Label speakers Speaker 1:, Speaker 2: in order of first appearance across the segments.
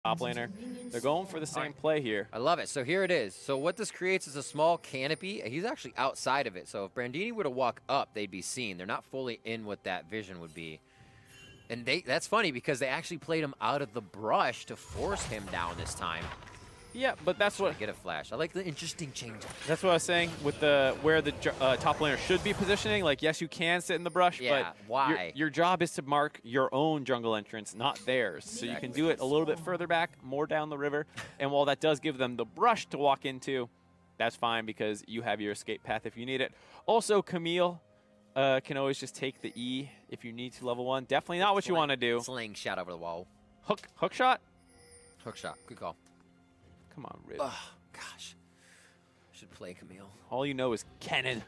Speaker 1: top laner. They're going for the same play here.
Speaker 2: I love it. So here it is. So what this creates is a small canopy. He's actually outside of it. So if Brandini were to walk up, they'd be seen. They're not fully in what that vision would be. And that's funny because they actually played him out of the brush to force him down this time.
Speaker 1: Yeah, but that's what...
Speaker 2: Get a flash. I like the interesting change.
Speaker 1: That's what I was saying with the where the top laner should be positioning. Like, yes, you can sit in the brush,
Speaker 2: yeah,
Speaker 1: but
Speaker 2: why?
Speaker 1: Your job is to mark your own jungle entrance, not theirs. So you can do it a little bit further back, more down the river. And while that does give them the brush to walk into, that's fine because you have your escape path if you need it. Also, Camille can always just take the E if you need to level 1. Definitely not what you want to do.
Speaker 2: Sling shot over the wall.
Speaker 1: Hook shot?
Speaker 2: Hook shot. Good call.
Speaker 1: Come on, Riv.
Speaker 2: Oh, gosh. Should play Camille.
Speaker 1: All you know is Cannon.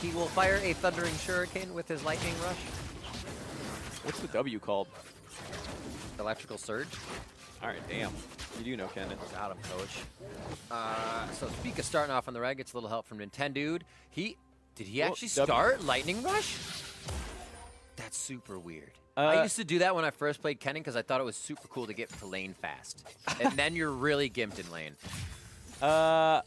Speaker 2: He will fire a thundering shuriken with his lightning rush.
Speaker 1: What's the W called?
Speaker 2: Electrical surge.
Speaker 1: All right, damn. You do know Cannon.
Speaker 2: Got him, coach. So Spica starting off on the reg. Gets a little help from NHถี่. Did he actually start lightning rush? That's super weird. I used to do that when I first played Kênh because I thought it was super cool to get to lane fast. And then you're really gimped in lane.
Speaker 1: I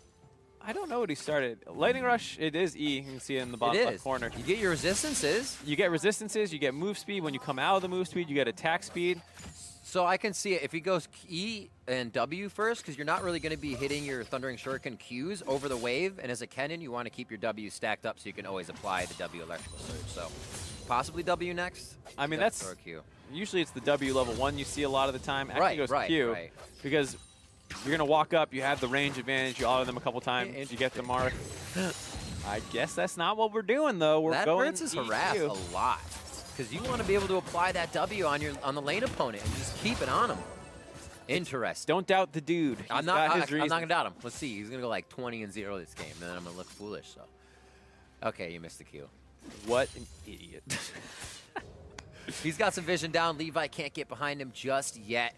Speaker 1: don't know what he started. Lightning Rush, it is E. You can see it in the bottom left corner.
Speaker 2: You get your resistances.
Speaker 1: You get resistances, you get move speed. When you come out of the move speed, you get attack speed.
Speaker 2: So I can see it. If he goes E and W first, because you're not really going to be hitting your Thundering Shuriken Qs over the wave. And as a Kennen, you want to keep your W stacked up so you can always apply the W Electrical Surge. So possibly W next.
Speaker 1: I mean, that's usually it's the W level 1 you see a lot of the time. Actually goes Q because you're going to walk up, you have the range advantage, you auto them a couple times, you get the mark. I guess that's not what we're doing, though. We're going
Speaker 2: hurts his harass a lot because you want to be able to apply that W on the lane opponent and just keep it on him. Interesting.
Speaker 1: Don't doubt the dude.
Speaker 2: I'm not going to doubt him. Let's see. He's going to go like 20-0 this game, and then I'm going to look foolish. So, okay, you missed the Q.
Speaker 1: What an idiot.
Speaker 2: He's got some vision down. Levi can't get behind him just yet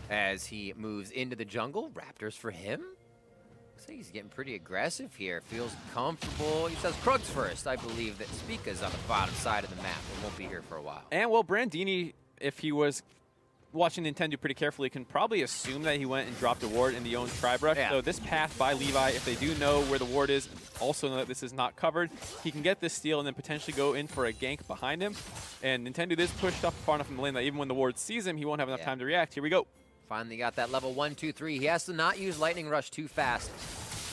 Speaker 2: as he moves into the jungle. Raptors for him. Looks like he's getting pretty aggressive here. Feels comfortable. He says Krug's first. I believe that Spica's on the bottom side of the map and won't be here for a while.
Speaker 1: And, well, Brandini, if he was watching NHถี่pretty carefully, can probably assume that he went and dropped a ward in the own tribe rush. So this path by Levi, if they do know where the ward is, also know that this is not covered, he can get this steal and then potentially go in for a gank behind him. And NHถี่is pushed up far enough in the lane that even when the ward sees him, he won't have enough time to react. Here we go.
Speaker 2: Finally got that level 1, 2, 3. He has to not use Lightning Rush too fast,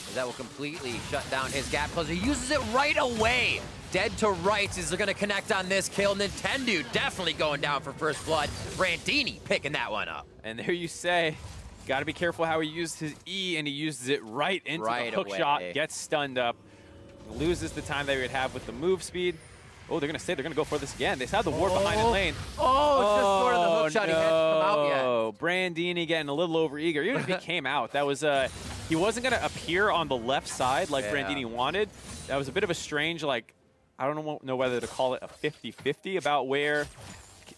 Speaker 2: as that will completely shut down his gap closer. He uses it right away. Dead to rights is going to connect on this kill. NHถี่definitely going down for first blood. Brandini picking that one up.
Speaker 1: And there you say, got to be careful how he used his E, and he uses it right into the hook shot, gets stunned up, loses the time that he would have with the move speed. Oh, they're going to say they're going to go for this again. They have the ward behind in lane.
Speaker 2: Oh, it's just sort of the hook shot. He hadn't come out yet.
Speaker 1: Oh, Brandini getting a little over eager. Even if he came out, that was he wasn't going to appear on the left side like Brandini wanted. That was a bit of a strange, like, I don't know whether to call it a 50-50 about where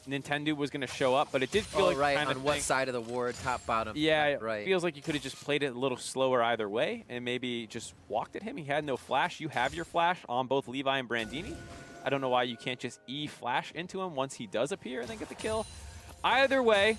Speaker 1: NHถี่was going to show up, but it did feel like kind of
Speaker 2: on what side of the ward, top, bottom.
Speaker 1: Yeah, it feels like you could have just played it a little slower either way and maybe just walked at him. He had no flash. You have your flash on both Levi and Brandini. I don't know why you can't just E flash into him once he does appear and then get the kill. Either way,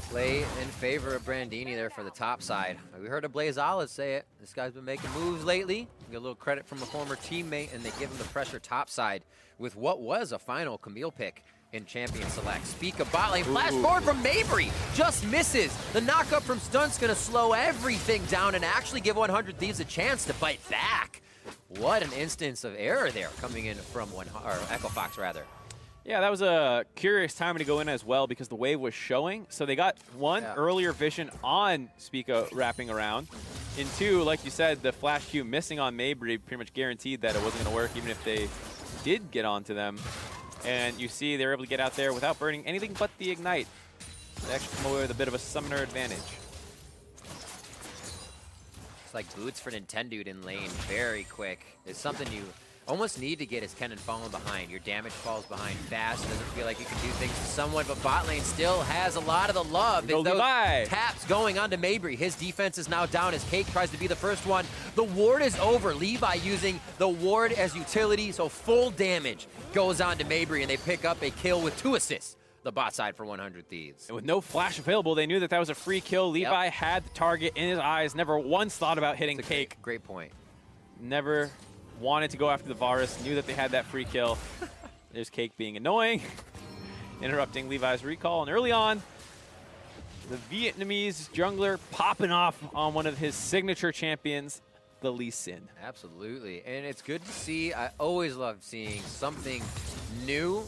Speaker 2: play in favor of Brandini there for the top side. We heard a Blazala say it. This guy's been making moves lately. Get a little credit from a former teammate, and they give him the pressure top side with what was a final Camille pick in Champion Select. Spica bot lane. Flash forward from Mabry. Just misses. The knockup from Stunt's going to slow everything down and actually give 100 Thieves a chance to bite back. What an instance of error there coming in from Echo Fox, rather.
Speaker 1: Yeah, that was a curious timing to go in as well because the wave was showing. So they got one, earlier vision on Spica wrapping around. And two, like you said, the flash Q missing on Mabry pretty much guaranteed that it wasn't going to work even if they did get onto them. And you see they're able to get out there without burning anything but the Ignite. They actually come away with a bit of a summoner advantage.
Speaker 2: It's like boots for NHถี่in lane very quick. It's something you almost need to get his Kennen falling behind. Your damage falls behind fast. Doesn't feel like you can do things to someone, but bot lane still has a lot of the love. Those taps going on to Mabry. His defense is now down as Cake tries to be the first one. The ward is over. Levi using the ward as utility, so full damage goes on to Mabry, and they pick up a kill with 2 assists the bot side for 100 Thieves.
Speaker 1: And with no flash available, they knew that that was a free kill. Levi had the target in his eyes, never once thought about hitting Cake.
Speaker 2: Great point.
Speaker 1: Never wanted to go after the Varus, knew that they had that free kill. There's Cake being annoying, interrupting Levi's recall. And early on, the Vietnamese jungler popping off on one of his signature champions, the Leesin.
Speaker 2: Absolutely, and it's good to see. I always love seeing something new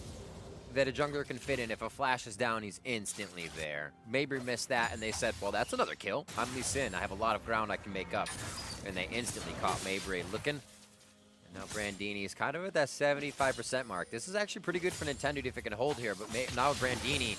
Speaker 2: that a jungler can fit in. If a flash is down, he's instantly there. Mabry missed that, and they said, well, that's another kill. I'm Leesin. I have a lot of ground I can make up. And they instantly caught Mabry looking. And now Brandini is kind of at that 75% mark. This is actually pretty good for NHÄNDÜ if it can hold here, but now Brandini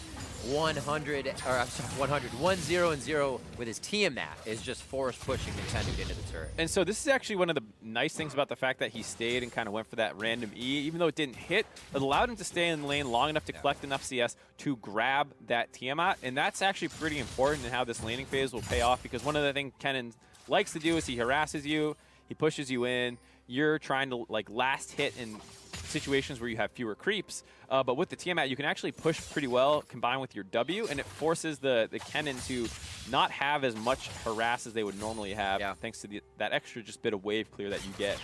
Speaker 2: 1-0-0 with his Tiamat is just force pushing NHÄNDÜ into the turret.
Speaker 1: And so this is actually one of the nice things about the fact that he stayed and kind of went for that random E. Even though it didn't hit, it allowed him to stay in the lane long enough to collect enough CS to grab that Tiamat. And that's actually pretty important in how this laning phase will pay off, because one of the things Kennen likes to do is he harasses you, he pushes you in, you're trying to like last hit in situations where you have fewer creeps, but with the Tiamat you can actually push pretty well combined with your W, and it forces the Kennen to not have as much harass as they would normally have, thanks to that extra just bit of wave clear that you get.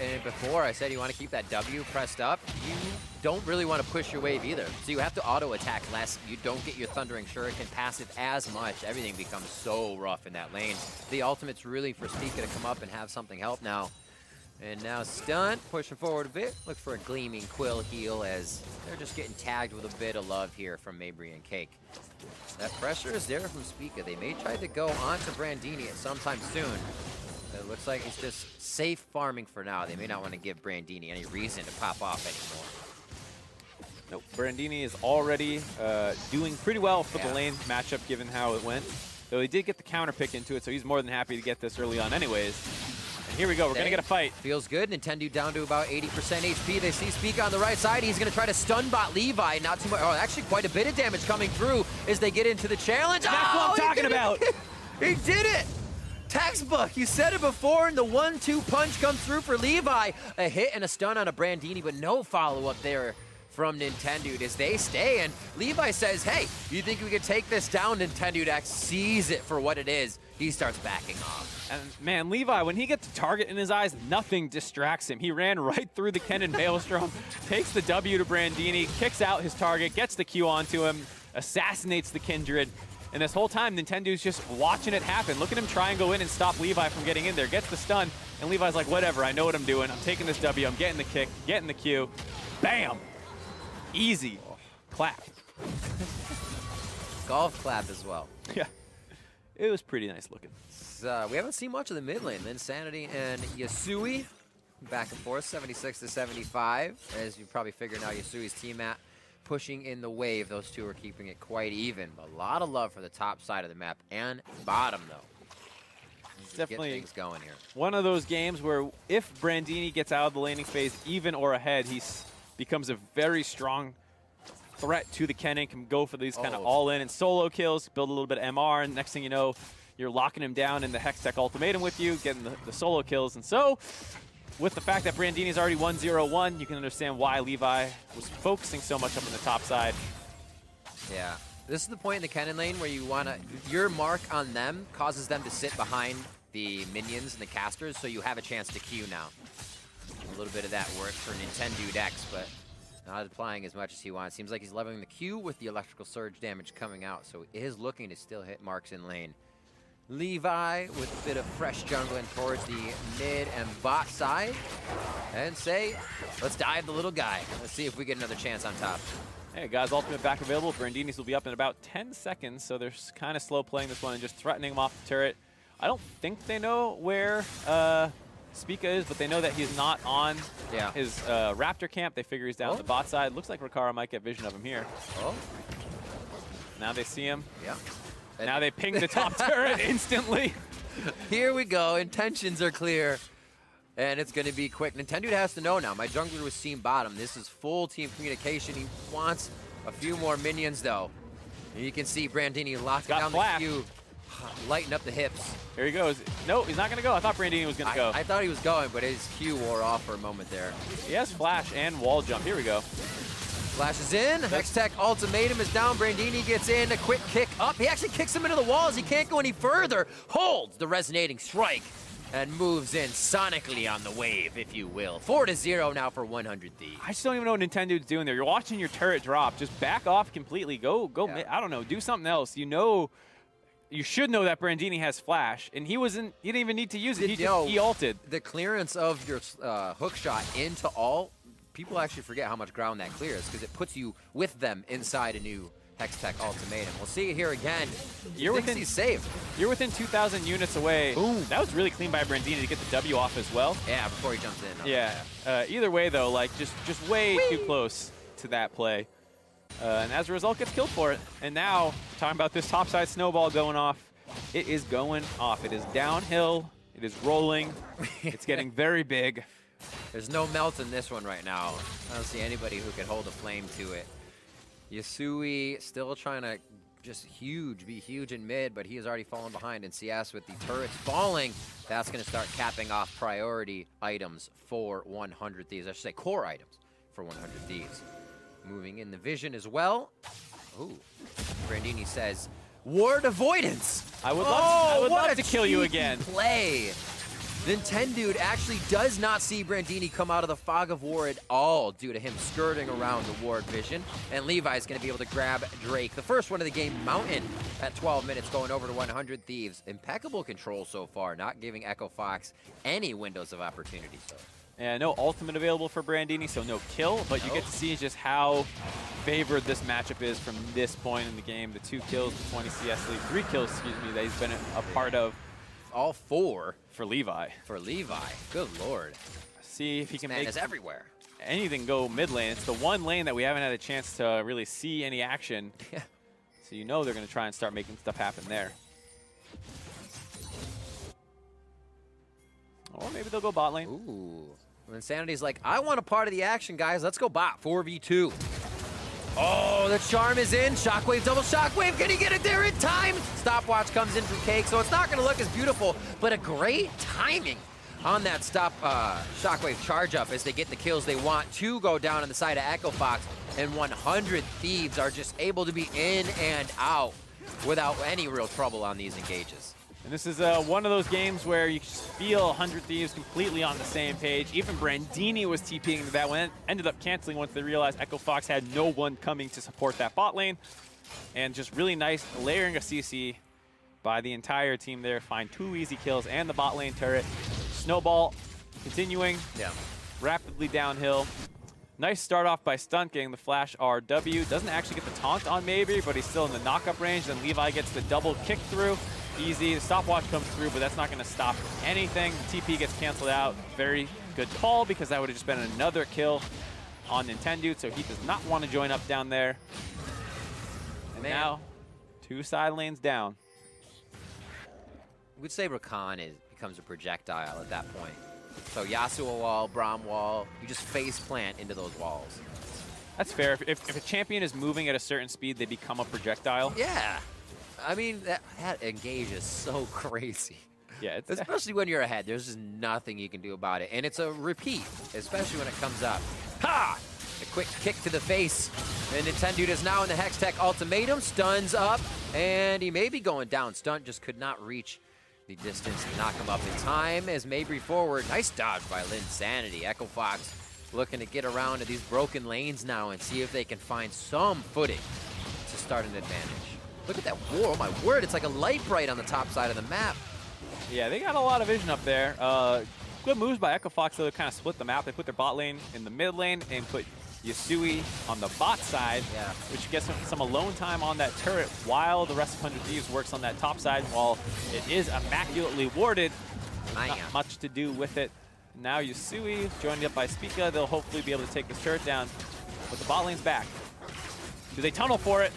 Speaker 2: And before I said you want to keep that W pressed up, you don't really want to push your wave either. So you have to auto attack less. You don't get your Thundering Shuriken passive as much. Everything becomes so rough in that lane. The ultimate's really for Spica to come up and have something help now. And now Stunt pushing forward a bit. Look for a Gleaming Quill heal as they're just getting tagged with a bit of love here from Mabry and Cake. That pressure is there from Spica. They may try to go onto Brandini at some time soon. It looks like it's just safe farming for now. They may not want to give Brandini any reason to pop off anymore.
Speaker 1: Nope, Brandini is already doing pretty well for the lane matchup given how it went. Though he did get the counter pick into it, so he's more than happy to get this early on anyways. And here we go, we're going to get a fight.
Speaker 2: Feels good. NHÄNDÜ down to about 80% HP. They see Spica on the right side. He's going to try to stun bot Levi. Not too much. Oh, actually quite a bit of damage coming through as they get into the challenge.
Speaker 1: That's what I'm talking about.
Speaker 2: He did it. Textbook, you said it before, and the 1-2 punch comes through for Levi. A hit and a stun on a Brandini, but no follow-up there from NHÄNDÜ as they stay. And Levi says, hey, you think we could take this down? NHÄNDÜ sees it for what it is. He starts backing off.
Speaker 1: And man, Levi, when he gets a target in his eyes, nothing distracts him. He ran right through the Kennen Maelstrom, takes the W to Brandini, kicks out his target, gets the Q onto him, assassinates the Kindred. And this whole time, NHÄNDÜ's just watching it happen. Look at him try and go in and stop Levi from getting in there. Gets the stun, and Levi's like, whatever, I know what I'm doing. I'm taking this W, I'm getting the kick, getting the Q. Bam! Easy. Clap.
Speaker 2: Golf clap as well.
Speaker 1: Yeah. It was pretty nice looking.
Speaker 2: We haven't seen much of the mid lane. Insanity and Yasui back and forth, 76 to 75. As you probably figured now, Yasui's Tiamat pushing in the wave. Those two are keeping it quite even. But a lot of love for the top side of the map and bottom, though.
Speaker 1: It's definitely
Speaker 2: get things going here.
Speaker 1: One of those games where if Brandini gets out of the laning phase even or ahead, he becomes a very strong threat to the Kennen, can go for these kind of all-in and solo kills, build a little bit of MR, and next thing you know, you're locking him down in the Hextech Ultimatum with you, getting the solo kills. And so, with the fact that Brandini's already 1-0-1, you can understand why Levi was focusing so much up in the top side.
Speaker 2: Yeah. This is the point in the Kennen lane where you want to, your mark on them causes them to sit behind the minions and the casters, so you have a chance to Q now. A little bit of that works for NHÄNDÜ Dex, but not applying as much as he wants. Seems like he's leveling the Q with the electrical surge damage coming out, so he is looking to still hit marks in lane. Levi with a bit of fresh jungling towards the mid and bot side. And say, let's dive the little guy. Let's see if we get another chance on top.
Speaker 1: Hey, guys, ultimate back available. Brandini's will be up in about 10 seconds, so they're kind of slow playing this one and just threatening him off the turret. I don't think they know where Spica is, but they know that he's not on his Raptor camp. They figure he's down the bot side. Looks like Rikara might get vision of him here. Now they see him.
Speaker 2: Yeah.
Speaker 1: Now they ping the top turret instantly.
Speaker 2: Here we go. Intentions are clear. And it's going to be quick. NHÄNDÜ has to know now. My jungler was team bottom. This is full team communication. He wants a few more minions, though. And you can see Brandini locking down the Q, lighten up the hips.
Speaker 1: Here he goes. No, he's not going to go. I thought Brandini was going to go.
Speaker 2: I thought he was going, but his Q wore off for a moment there.
Speaker 1: He has flash and wall jump. Here we go.
Speaker 2: Flashes in. Hextech ultimatum is down. Brandini gets in. A quick kick up. He actually kicks him into the walls. He can't go any further. Holds the resonating strike and moves in sonically on the wave, if you will. 4-0 now for 100 Thieves.
Speaker 1: I just don't even know what NHÄN's doing there. You're watching your turret drop. Just back off completely. Go.
Speaker 2: Yeah.
Speaker 1: I don't know. Do something else. You know, you should know that Brandini has flash, and he wasn't. He didn't even need to use it. He ulted.
Speaker 2: The clearance of your hook shot into ult, people actually forget how much ground that clears because it puts you with them inside a new Hextech ultimatum. We'll see it here again. He's safe.
Speaker 1: You're within 2,000 units away.
Speaker 2: Boom.
Speaker 1: That was really clean by Brandini to get the W off as well.
Speaker 2: Yeah, before he jumps in.
Speaker 1: Yeah. Either way, though, like just way too close to that play. And as a result, gets killed for it. And now, talking about this topside snowball going off, it is going off. It is downhill. It is rolling. It's getting very big.
Speaker 2: There's no melt in this one right now. I don't see anybody who can hold a flame to it. Yasui still trying to just be huge in mid, but he has already fallen behind in CS with the turrets falling. That's going to start capping off priority items for 100 Thieves. I should say core items for 100 Thieves. Moving in the vision as well. Ooh. Brandini says, ward avoidance.
Speaker 1: I would love to kill you again.
Speaker 2: Play. NHÄNdude actually does not see Brandini come out of the fog of war at all due to him skirting around the ward vision. And Levi's going to be able to grab Drake. The first one of the game, Mountain, at 12 minutes, going over to 100 Thieves. Impeccable control so far, not giving Echo Fox any windows of opportunity. So.
Speaker 1: And no ultimate available for Brandini, so no kill, but you get to see just how favored this matchup is from this point in the game. The 2 kills, the 20 CS lead, 3 kills, excuse me, that he's been a part of.
Speaker 2: All 4
Speaker 1: for Levi.
Speaker 2: For Levi. Good lord.
Speaker 1: See if he can make
Speaker 2: is everywhere.
Speaker 1: Anything go mid lane. It's the one lane that we haven't had a chance to really see any action.
Speaker 2: Yeah.
Speaker 1: So you know they're going to try and start making stuff happen there. Or maybe they'll go bot lane.
Speaker 2: Ooh. Well, Insanity's like, I want a part of the action, guys. Let's go bot. 4v2. Oh, the charm is in. Shockwave, double shockwave. Can he get it there in time? Stopwatch comes in from Cake, so it's not going to look as beautiful, but a great timing on that shockwave charge up as they get the kills they want to go down on the side of Echo Fox, and 100 Thieves are just able to be in and out without any real trouble on these engages.
Speaker 1: And this is one of those games where you just feel 100 Thieves completely on the same page. Even Brandini was TPing into that one, ended up canceling once they realized Echo Fox had no one coming to support that bot lane. And just really nice layering of CC by the entire team there. Find 2 easy kills and the bot lane turret. Snowball continuing rapidly downhill. Nice start off by Stunt getting the flash RW. Doesn't actually get the taunt on Maybe, but he's still in the knockup range. Then Levi gets the double kick through. Easy. The stopwatch comes through, but that's not going to stop anything. The TP gets canceled out. Very good call, because that would have just been another kill on NHÄNdude, so he does not want to join up down there. And now, 2 side lanes down.
Speaker 2: We'd say Rakan becomes a projectile at that point. So Yasuo wall, Braum wall, you just face plant into those walls.
Speaker 1: That's fair. If a champion is moving at a certain speed, they become a projectile.
Speaker 2: Yeah. I mean, that engage is so crazy.
Speaker 1: Yeah,
Speaker 2: especially when you're ahead. There's just nothing you can do about it. And it's a repeat, especially when it comes up. Ha! A quick kick to the face. And NHÄNdude is now in the Hextech ultimatum. Stuns up, and he may be going down. Stunt just could not reach the distance to knock him up in time as Mabry forward. Nice dodge by Linsanity. Echo Fox looking to get around to these broken lanes now and see if they can find some footing to start an advantage. Look at that war. Oh my word, it's like a light bright on the top side of the map.
Speaker 1: Yeah, they got a lot of vision up there. Good moves by Echo Fox, though, to kind of split the map. They put their bot lane in the mid lane and put Yasui on the bot side, which gets some alone time on that turret while the rest of 100 Thieves works on that top side. While it is immaculately warded, not much to do with it. Now Yasui joined up by Spica. They'll hopefully be able to take this turret down, but the bot lane's back. Do they tunnel for it?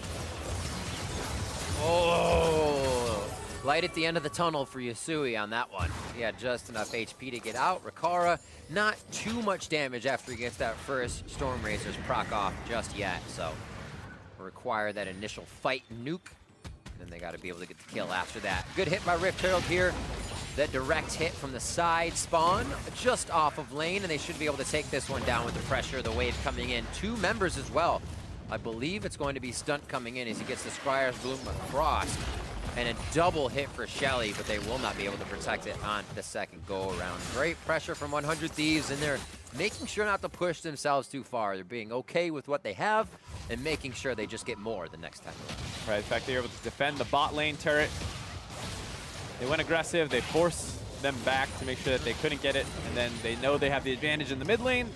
Speaker 2: Oh, light at the end of the tunnel for Yasui on that one. He had just enough HP to get out. Rakara, not too much damage after he gets that first Storm Razor's proc off just yet, so require that initial fight nuke. Then they got to be able to get the kill after that. Good hit by Rift Herald here. That direct hit from the side spawn just off of lane, and they should be able to take this one down with the pressure, the wave coming in. 2 members as well. I believe it's going to be Stunt coming in as he gets the Scryer's Bloom across. And a double hit for Shelly, but they will not be able to protect it on the second go-around. Great pressure from 100 Thieves, and they're making sure not to push themselves too far. They're being okay with what they have and making sure they just get more the next time around.
Speaker 1: Right, in fact, they're able to defend the bot lane turret. They went aggressive, they forced them back to make sure that they couldn't get it, and then they know they have the advantage in the mid lane.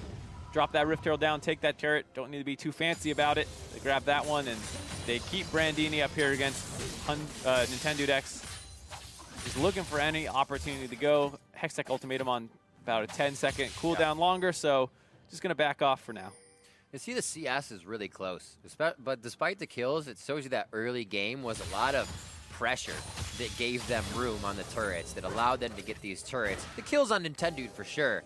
Speaker 1: Drop that Rift Herald down, take that turret. Don't need to be too fancy about it. They grab that one, and they keep brandini up here against NHÄNDÜ. He's looking for any opportunity to go. Hextech ultimatum on about a 10-second cooldown longer, so just going to back off for now.
Speaker 2: You see the CS is really close, but despite the kills, it shows you that early game was a lot of pressure that gave them room on the turrets, that allowed them to get these turrets. The kills on NHÄNDÜ for sure,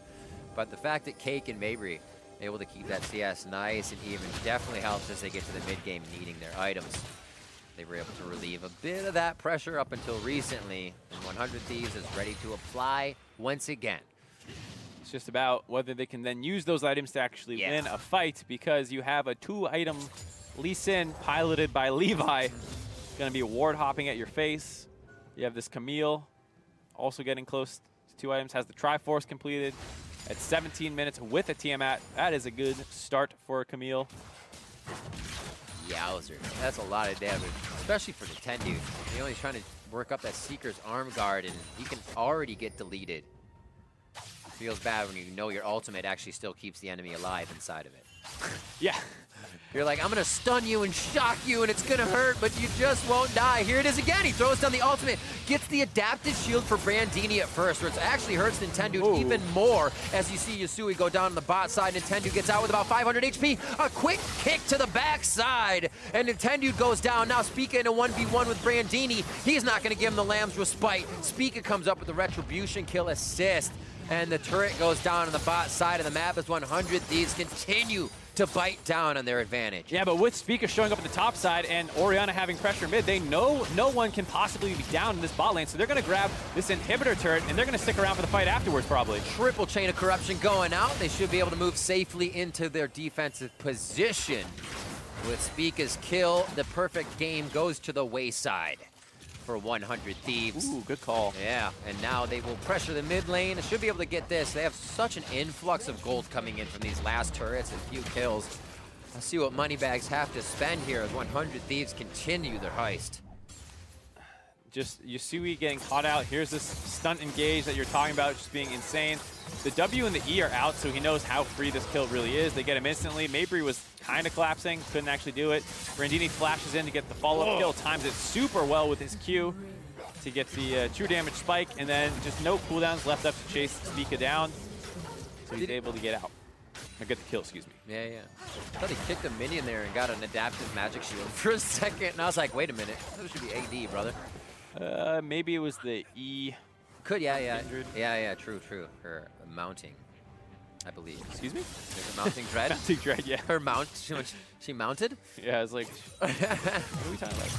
Speaker 2: but the fact that Cake and Mabry able to keep that CS nice and even definitely helps as they get to the mid game needing their items. They were able to relieve a bit of that pressure up until recently, and 100 Thieves is ready to apply once again.
Speaker 1: It's just about whether they can then use those items to actually win a fight, because you have a 2-item Leesin piloted by Levi. Going to be ward hopping at your face. You have this Camille also getting close to 2 items, has the Triforce completed at 17 minutes with a Tiamat. That is a good start for Camille.
Speaker 2: Yowzer, that's a lot of damage, especially for the NHÄNDÜ. He's only trying to work up that Seeker's arm guard, and he can already get deleted. Feels bad when you know your ultimate actually still keeps the enemy alive inside of it.
Speaker 1: Yeah.
Speaker 2: You're like, I'm going to stun you and shock you, and it's going to hurt, but you just won't die. Here it is again. He throws down the ultimate, gets the adaptive shield for brandini at first, which actually hurts NHÄNDÜ even more as you see Yasui go down on the bot side. NHÄNDÜ gets out with about 500 HP. A quick kick to the backside, and NHÄNDÜ goes down. Now Spica in a 1v1 with brandini. He's not going to give him the Lamb's Respite. Spica comes up with the Retribution kill assist, and the turret goes down on the bot side of the map as 100 Thieves continue to bite down on their advantage.
Speaker 1: Yeah, but with Spica showing up at the top side and Orianna having pressure mid, they know no one can possibly be down in this bot lane, so they're going to grab this inhibitor turret, and they're going to stick around for the fight afterwards, probably.
Speaker 2: Triple chain of corruption going out. They should be able to move safely into their defensive position. With Spica's kill, the perfect game goes to the wayside for 100 Thieves.
Speaker 1: Ooh, good call.
Speaker 2: Yeah, and now they will pressure the mid lane. They should be able to get this. They have such an influx of gold coming in from these last turrets and few kills. Let's see what Moneybags have to spend here as 100 Thieves continue their heist.
Speaker 1: Just Yasui getting caught out. Here's this stunt engage that you're talking about, just being insane. The W and the E are out, so he knows how free this kill really is. They get him instantly. Mabry was kind of collapsing, couldn't actually do it. Brandini flashes in to get the follow-up kill, times it super well with his Q to get the true damage spike, and then just no cooldowns left up to chase Spica down, so he's able to get out. Or get the kill, excuse me.
Speaker 2: Yeah, yeah. I thought he kicked a minion there and got an adaptive magic shield for a second, and I was like, wait a minute, that should be AD, brother.
Speaker 1: Maybe it was the E.
Speaker 2: Could, yeah. Yeah, true. Her mounting, I believe.
Speaker 1: Excuse me?
Speaker 2: There's a mounting dread?
Speaker 1: Mounting dread, yeah.
Speaker 2: Her mount, she mounted?
Speaker 1: Yeah, I was like, what are we talking about?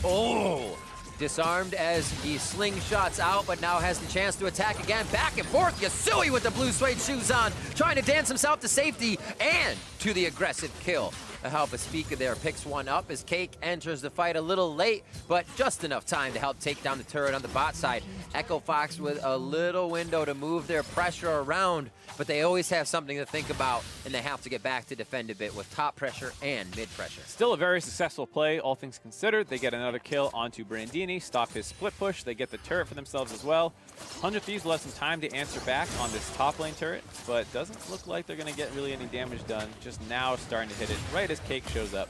Speaker 2: Oh! Disarmed as he slingshots out, but now has the chance to attack again. Back and forth, Yasui with the blue suede shoes on, trying to dance himself to safety and to the aggressive kill. The help of Spica there picks one up as Cake enters the fight a little late, but just enough time to help take down the turret on the bot side. Echo Fox with a little window to move their pressure around, but they always have something to think about, and they have to get back to defend a bit with top pressure and mid pressure.
Speaker 1: Still a very successful play, all things considered. They get another kill onto Brandini, stop his split push. They get the turret for themselves as well. 100 Thieves will have some time to answer back on this top lane turret, but doesn't look like they're going to get really any damage done. Just now starting to hit it right as Cake shows up.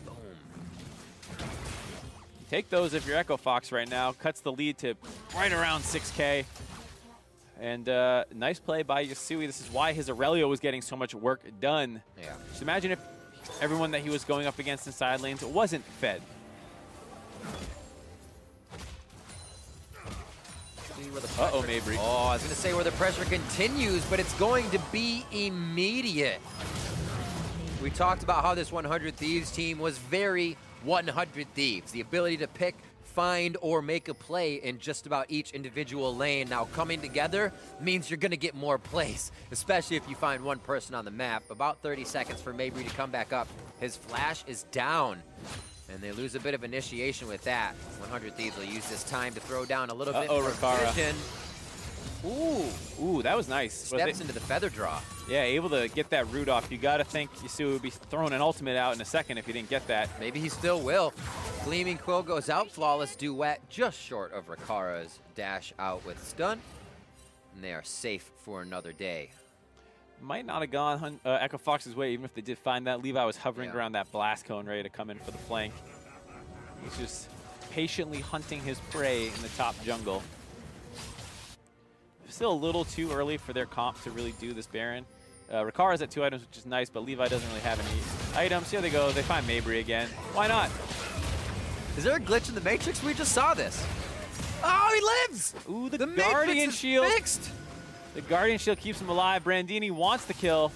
Speaker 2: Boom.
Speaker 1: Take those if you're Echo Fox right now. Cuts the lead to right around 6K. And nice play by Yasui. This is why his Aurelio was getting so much work done.
Speaker 2: Yeah.
Speaker 1: Just imagine if everyone that he was going up against in side lanes wasn't fed. Uh-oh, Mabry.
Speaker 2: Oh, I was going to say where the pressure continues, but it's going to be immediate. We talked about how this 100 Thieves team was very 100 Thieves. The ability to pick, find or make a play in just about each individual lane. Now, coming together means you're going to get more plays, especially if you find one person on the map. About 30 seconds for Mabry to come back up. His flash is down, and they lose a bit of initiation with that. 100 Thieves will use this time to throw down a little bit more vision.
Speaker 1: Ooh, that was nice.
Speaker 2: Steps into the feather draw.
Speaker 1: Yeah, able to get that root off. You got to think Yasuo would be throwing an ultimate out in a second if he didn't get that.
Speaker 2: Maybe he still will. Gleaming Quill goes out. Flawless Duet just short of Rakara's dash out with stun. And they are safe for another day.
Speaker 1: Might not have gone Echo Fox's way, even if they did find that. Levi was hovering around that blast cone, ready to come in for the flank. He's just patiently hunting his prey in the top jungle. Still a little too early for their comp to really do this Baron. Rakara's at 2 items, which is nice, but Levi doesn't really have any items. Here they go. They find Mabry again. Why not?
Speaker 2: Is there a glitch in the Matrix? We just saw this. Oh, he lives!
Speaker 1: Ooh, the Guardian Shield.
Speaker 2: Fixed.
Speaker 1: The Guardian Shield keeps him alive. Brandini wants the kill.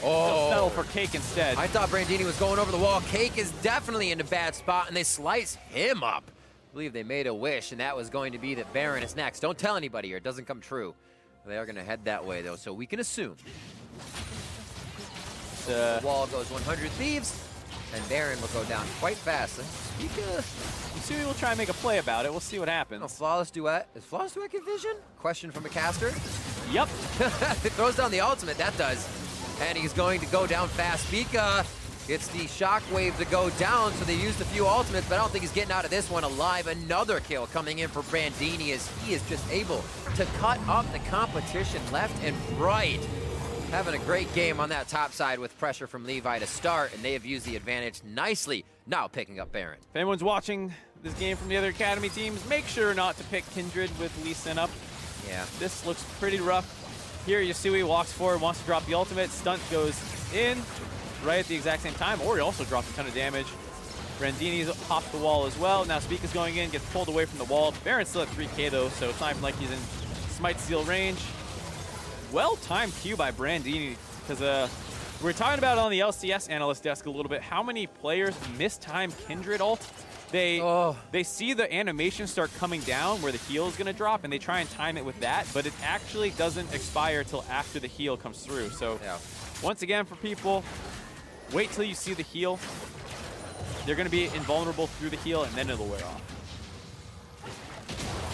Speaker 2: Oh.
Speaker 1: He'll settle for Cake instead.
Speaker 2: I thought Brandini was going over the wall. Cake is definitely in a bad spot, and they slice him up. I believe they made a wish, and that was going to be that Baron is next. Don't tell anybody or it doesn't come true. They are going to head that way, though, so we can assume. The wall goes 100 Thieves, and Baron will go down quite fast.
Speaker 1: Yasuo will try and make a play about it. We'll see what happens.
Speaker 2: Oh, Flawless Duet. Is Flawless Duet get vision? Question from a caster.
Speaker 1: Yep.
Speaker 2: It throws down the ultimate. That does. And he's going to go down fast. Pika gets the shockwave to go down, so they used a few ultimates, but I don't think he's getting out of this one alive. Another kill coming in for Brandini as he is just able to cut up the competition left and right. Having a great game on that top side with pressure from Levi to start, and they have used the advantage nicely, now picking up Baron.
Speaker 1: If anyone's watching this game from the other Academy teams, make sure not to pick Kindred with Leesin up.
Speaker 2: Yeah.
Speaker 1: This looks pretty rough. Here, Yasuo walks forward, wants to drop the ultimate. Stunt goes in right at the exact same time. Ori also dropped a ton of damage. Brandini's hopped the wall as well. Now Speak is going in, gets pulled away from the wall. Baron's still at 3K though, so it's not even like he's in Smite Seal range. Well-timed Q by Brandini, because we were talking about it on the LCS analyst desk a little bit. How many players mistime Kindred ult? They see the animation start coming down where the heal is going to drop, and they try and time it with that, but it actually doesn't expire till after the heal comes through. So once again, for people, wait till you see the heal. They're going to be invulnerable through the heal, and then it'll wear off.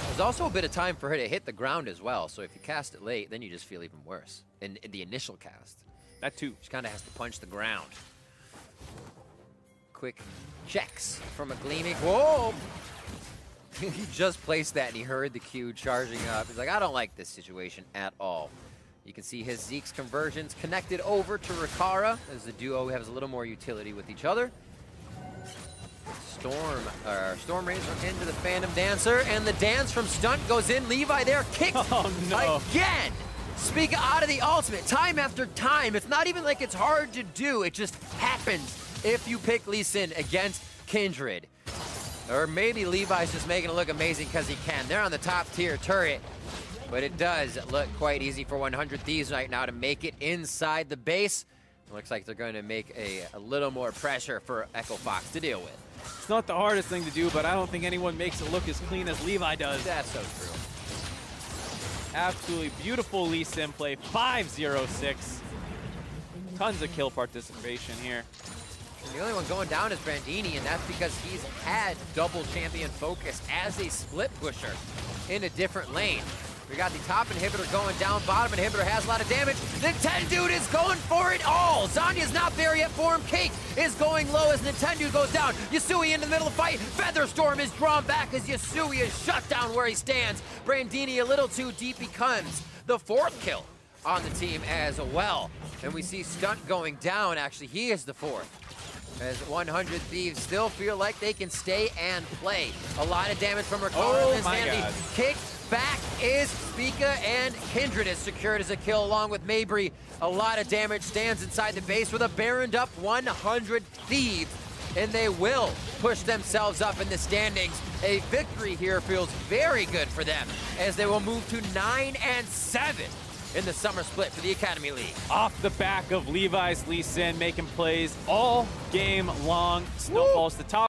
Speaker 2: There's also a bit of time for her to hit the ground as well, so if you cast it late, then you just feel even worse in the initial cast.
Speaker 1: That too.
Speaker 2: She kind of has to punch the ground. Quick checks from a Gleaming. Whoa! He just placed that and he heard the Q charging up. He's like, I don't like this situation at all. You can see his Zeke's conversions connected over to Rakara as the duo has a little more utility with each other. Storm Razor into the Phantom Dancer, and the dance from Stunt goes in. Levi there, kicked again. Speak out of the ultimate, time after time. It's not even like it's hard to do. It just happens if you pick Leesin against Kindred. Or maybe Levi's just making it look amazing because he can. They're on the top tier turret, but it does look quite easy for 100 Thieves right now to make it inside the base. It looks like they're going to make a little more pressure for Echo Fox to deal with.
Speaker 1: It's not the hardest thing to do, but I don't think anyone makes it look as clean as Levi does.
Speaker 2: That's so true.
Speaker 1: Absolutely beautiful Leesin play, 5-0-6. Tons of kill participation here.
Speaker 2: And the only one going down is Brandini, and that's because he's had double champion focus as a split pusher in a different lane. We got the top inhibitor going down, bottom inhibitor has a lot of damage. Nintendude is going for it all. Zanya's not there yet for him. Cake is going low as Nintendude goes down. Yasuo in the middle of the fight. Featherstorm is drawn back as Yasuo is shut down where he stands. Brandini a little too deep becomes the 4th kill on the team as well. And we see Stunt going down. Actually, he is the 4th. As 100 Thieves still feel like they can stay and play. A lot of damage from Rakara.
Speaker 1: Oh my God.
Speaker 2: Kicked back is Spica, and Kindred is secured as a kill along with Mabry. A lot of damage stands inside the base with a Baroned up 100 Thieves, and they will push themselves up in the standings. A victory here feels very good for them as they will move to 9-7 in the summer split for the Academy League.
Speaker 1: Off the back of Levi's Leesin, making plays all game long. Snowballs the top.